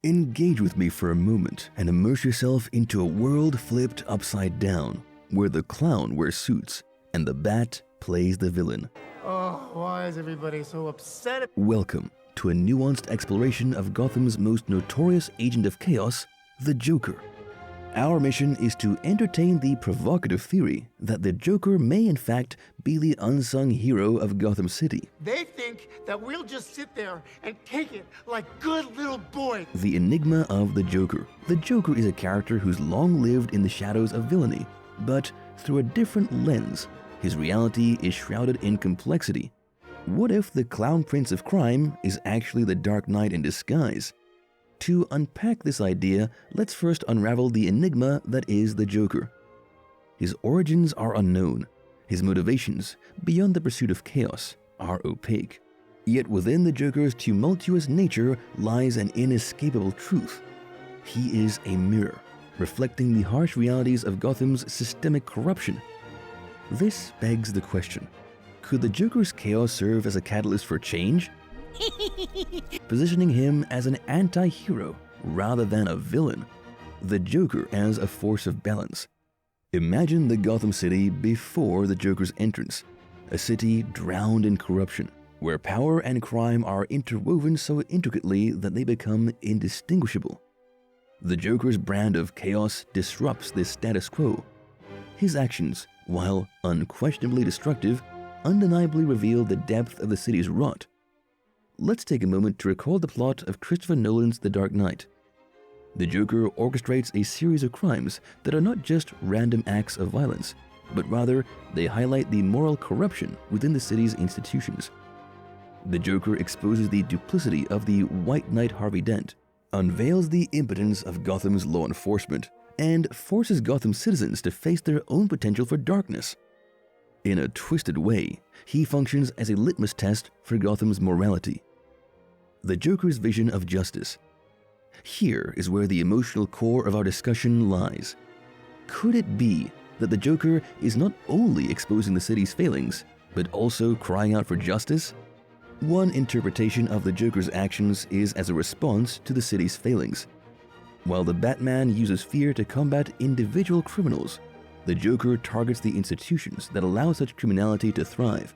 Engage with me for a moment and immerse yourself into a world flipped upside down, where the clown wears suits and the bat plays the villain. Oh, why is everybody so upset? Welcome to a nuanced exploration of Gotham's most notorious agent of chaos, the Joker. Our mission is to entertain the provocative theory that the Joker may in fact be the unsung hero of Gotham City. They think that we'll just sit there and take it like good little boys. The enigma of the Joker. The Joker is a character who's long lived in the shadows of villainy, but through a different lens. His reality is shrouded in complexity. What if the Clown Prince of Crime is actually the Dark Knight in disguise? To unpack this idea, let's first unravel the enigma that is the Joker. His origins are unknown. His motivations, beyond the pursuit of chaos, are opaque. Yet within the Joker's tumultuous nature lies an inescapable truth. He is a mirror, reflecting the harsh realities of Gotham's systemic corruption. This begs the question, could the Joker's chaos serve as a catalyst for change? Positioning him as an anti-hero rather than a villain, the Joker as a force of balance. Imagine the Gotham City before the Joker's entrance, a city drowned in corruption, where power and crime are interwoven so intricately that they become indistinguishable. The Joker's brand of chaos disrupts this status quo. His actions, while unquestionably destructive, undeniably reveal the depth of the city's rot. Let's take a moment to recall the plot of Christopher Nolan's The Dark Knight. The Joker orchestrates a series of crimes that are not just random acts of violence, but rather they highlight the moral corruption within the city's institutions. The Joker exposes the duplicity of the White Knight Harvey Dent, unveils the impotence of Gotham's law enforcement, and forces Gotham citizens to face their own potential for darkness. In a twisted way, he functions as a litmus test for Gotham's morality. The Joker's vision of justice. Here is where the emotional core of our discussion lies. Could it be that the Joker is not only exposing the city's failings, but also crying out for justice? One interpretation of the Joker's actions is as a response to the city's failings. While the Batman uses fear to combat individual criminals, the Joker targets the institutions that allow such criminality to thrive.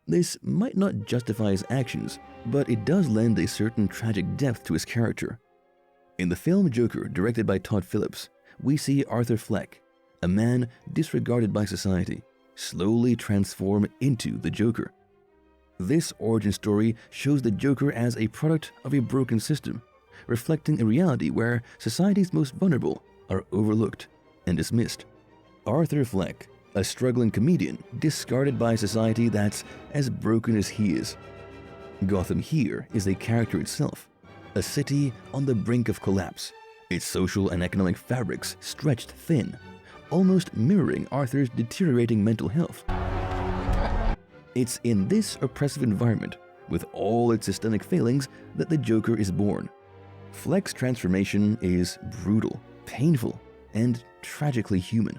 This might not justify his actions, but it does lend a certain tragic depth to his character. In the film Joker, directed by Todd Phillips, we see Arthur Fleck, a man disregarded by society, slowly transform into the Joker. This origin story shows the Joker as a product of a broken system, reflecting a reality where society's most vulnerable are overlooked and dismissed. Arthur Fleck, a struggling comedian discarded by a society that's as broken as he is. Gotham here is a character itself, a city on the brink of collapse, its social and economic fabrics stretched thin, almost mirroring Arthur's deteriorating mental health. It's in this oppressive environment, with all its systemic failings, that the Joker is born. Fleck's transformation is brutal, painful, and tragically human.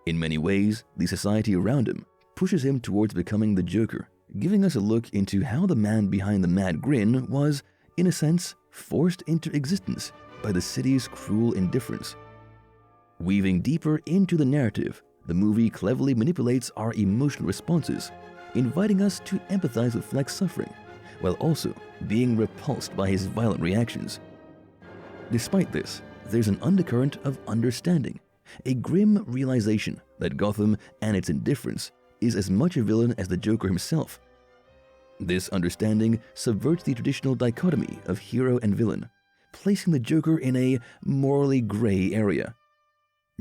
In many ways, the society around him pushes him towards becoming the Joker, giving us a look into how the man behind the mad grin was, in a sense, forced into existence by the city's cruel indifference. Weaving deeper into the narrative, the movie cleverly manipulates our emotional responses, inviting us to empathize with Fleck's suffering, while also being repulsed by his violent reactions. Despite this, there's an undercurrent of understanding, a grim realization that Gotham and its indifference is as much a villain as the Joker himself. This understanding subverts the traditional dichotomy of hero and villain, placing the Joker in a morally gray area.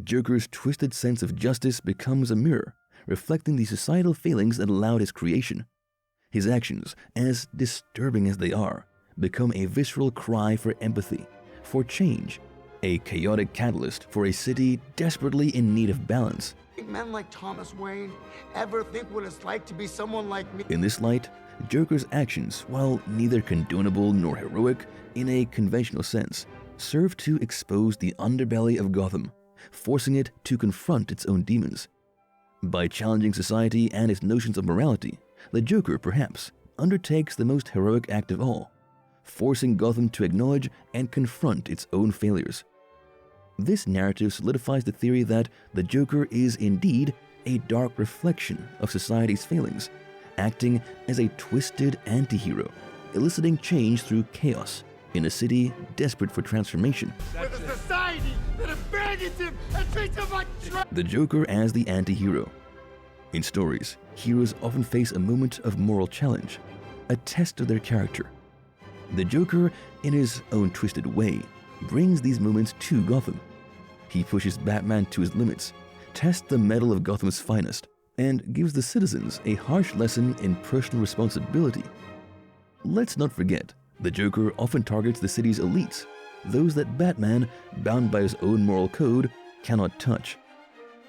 Joker's twisted sense of justice becomes a mirror, reflecting the societal failings that allowed his creation. His actions, as disturbing as they are, become a visceral cry for empathy, for change, a chaotic catalyst for a city desperately in need of balance. Think men like Thomas Wayne ever think what it's like to be someone like me? In this light, Joker's actions, while neither condonable nor heroic in a conventional sense, serve to expose the underbelly of Gotham, forcing it to confront its own demons. By challenging society and its notions of morality, the Joker, perhaps, undertakes the most heroic act of all, forcing Gotham to acknowledge and confront its own failures. This narrative solidifies the theory that the Joker is indeed a dark reflection of society's failings, acting as a twisted anti-hero, eliciting change through chaos in a city desperate for transformation. With a society that abandons him and treats him like trash. The Joker as the anti-hero. In stories, heroes often face a moment of moral challenge, a test of their character. The Joker, in his own twisted way, brings these moments to Gotham. He pushes Batman to his limits, tests the mettle of Gotham's finest, and gives the citizens a harsh lesson in personal responsibility. Let's not forget, the Joker often targets the city's elites, those that Batman, bound by his own moral code, cannot touch.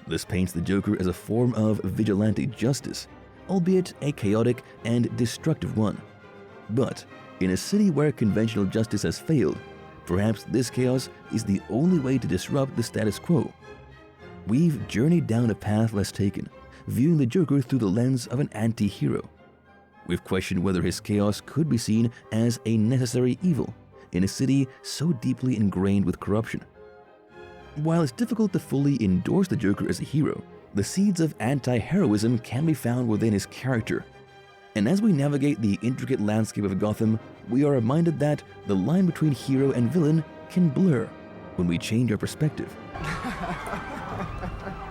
This paints the Joker as a form of vigilante justice, albeit a chaotic and destructive one. But in a city where conventional justice has failed, perhaps this chaos is the only way to disrupt the status quo. We've journeyed down a path less taken, viewing the Joker through the lens of an anti-hero. We've questioned whether his chaos could be seen as a necessary evil in a city so deeply ingrained with corruption. While it's difficult to fully endorse the Joker as a hero, the seeds of anti-heroism can be found within his character. And as we navigate the intricate landscape of Gotham, we are reminded that the line between hero and villain can blur when we change our perspective.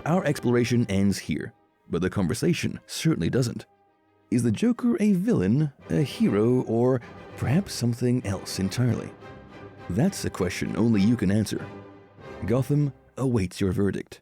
Our exploration ends here, but the conversation certainly doesn't. Is the Joker a villain, a hero, or perhaps something else entirely? That's a question only you can answer. Gotham awaits your verdict.